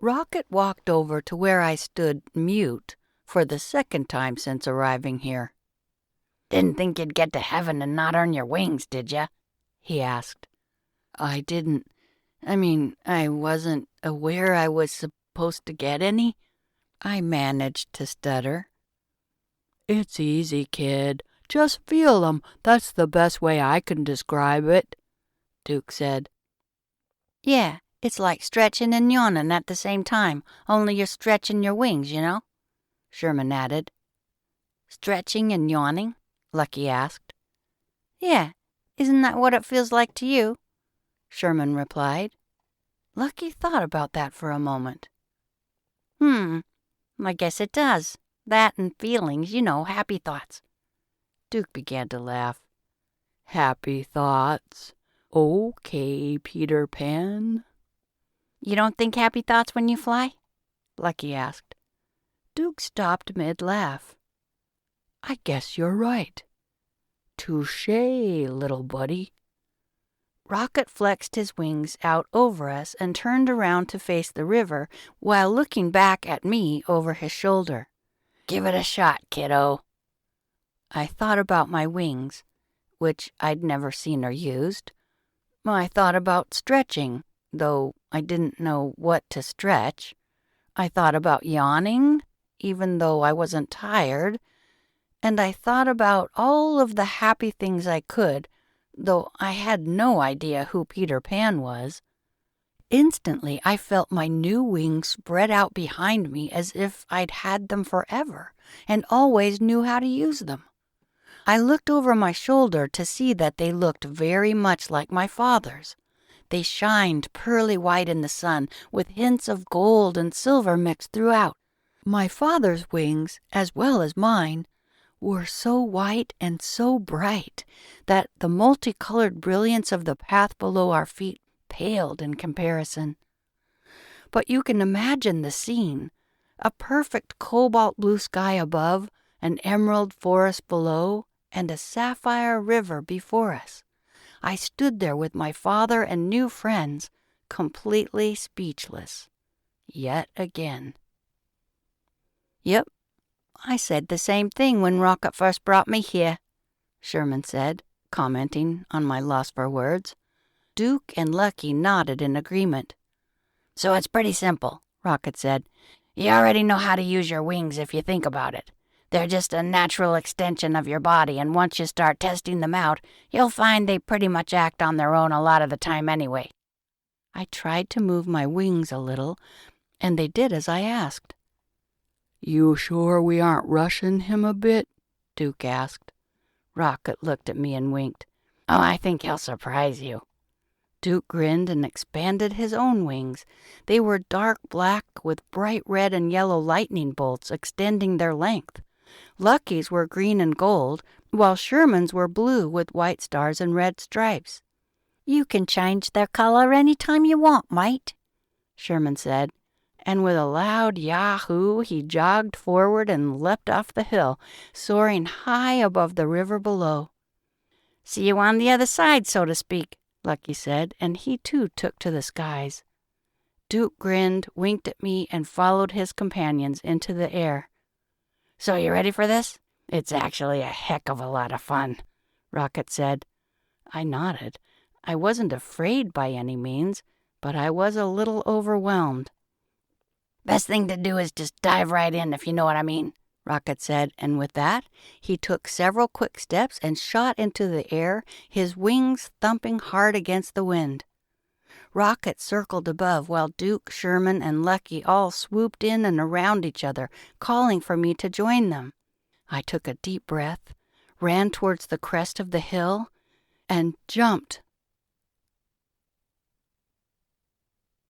Rocket walked over to where I stood mute for the second time since arriving here. "Didn't think you'd get to heaven and not earn your wings, did ya?" he asked. I didn't. I wasn't aware I was supposed to get any. I managed to stutter. It's easy, kid. Just feel 'em. That's the best way I can describe it, Duke said. Yeah, it's like stretching and yawning at the same time, only you're stretching your wings, you know? Sherman added. Stretching and yawning? Lucky asked. Yeah, isn't that what it feels like to you? Sherman replied. Lucky thought about that for a moment. I guess it does. That and feelings, you know, happy thoughts. Duke began to laugh. Happy thoughts? Okay, Peter Pan. You don't think happy thoughts when you fly? Lucky asked. Duke stopped mid-laugh. I guess you're right. Touché, little buddy. Rocket flexed his wings out over us and turned around to face the river while looking back at me over his shoulder. Give it a shot, kiddo. I thought about my wings, which I'd never seen or used. I thought about stretching, though I didn't know what to stretch. I thought about yawning, even though I wasn't tired. And I thought about all of the happy things I could, though I had no idea who Peter Pan was. Instantly, I felt my new wings spread out behind me as if I'd had them forever and always knew how to use them. I looked over my shoulder to see that they looked very much like my father's. They shined pearly white in the sun, with hints of gold and silver mixed throughout. My father's wings, as well as mine, were so white and so bright that the multicolored brilliance of the path below our feet paled in comparison. But you can imagine the scene. A perfect cobalt blue sky above, an emerald forest below, and a sapphire river before us. I stood there with my father and new friends, completely speechless. Yet again. Yep, I said the same thing when Rocket first brought me here, Sherman said, commenting on my loss for words. Duke and Lucky nodded in agreement. So it's pretty simple, Rocket said. You already know how to use your wings if you think about it. They're just a natural extension of your body, and once you start testing them out, you'll find they pretty much act on their own a lot of the time anyway. I tried to move my wings a little, and they did as I asked. You sure we aren't rushing him a bit? Duke asked. Rocket looked at me and winked. Oh, I think he'll surprise you. Duke grinned and expanded his own wings. They were dark black with bright red and yellow lightning bolts extending their length. Lucky's were green and gold, while Sherman's were blue with white stars and red stripes. You can change their color any time you want, mate, Sherman said, and with a loud yahoo he jogged forward and leapt off the hill, soaring high above the river below. See you on the other side, so to speak, Lucky said, and he too took to the skies. Duke grinned, winked at me, and followed his companions into the air. So you ready for this? It's actually a heck of a lot of fun, Rocket said. I nodded. I wasn't afraid by any means, but I was a little overwhelmed. Best thing to do is just dive right in, if you know what I mean, Rocket said, and with that, he took several quick steps and shot into the air, his wings thumping hard against the wind. Rocket circled above while Duke, Sherman, and Lucky all swooped in and around each other, calling for me to join them. I took a deep breath, ran towards the crest of the hill, and jumped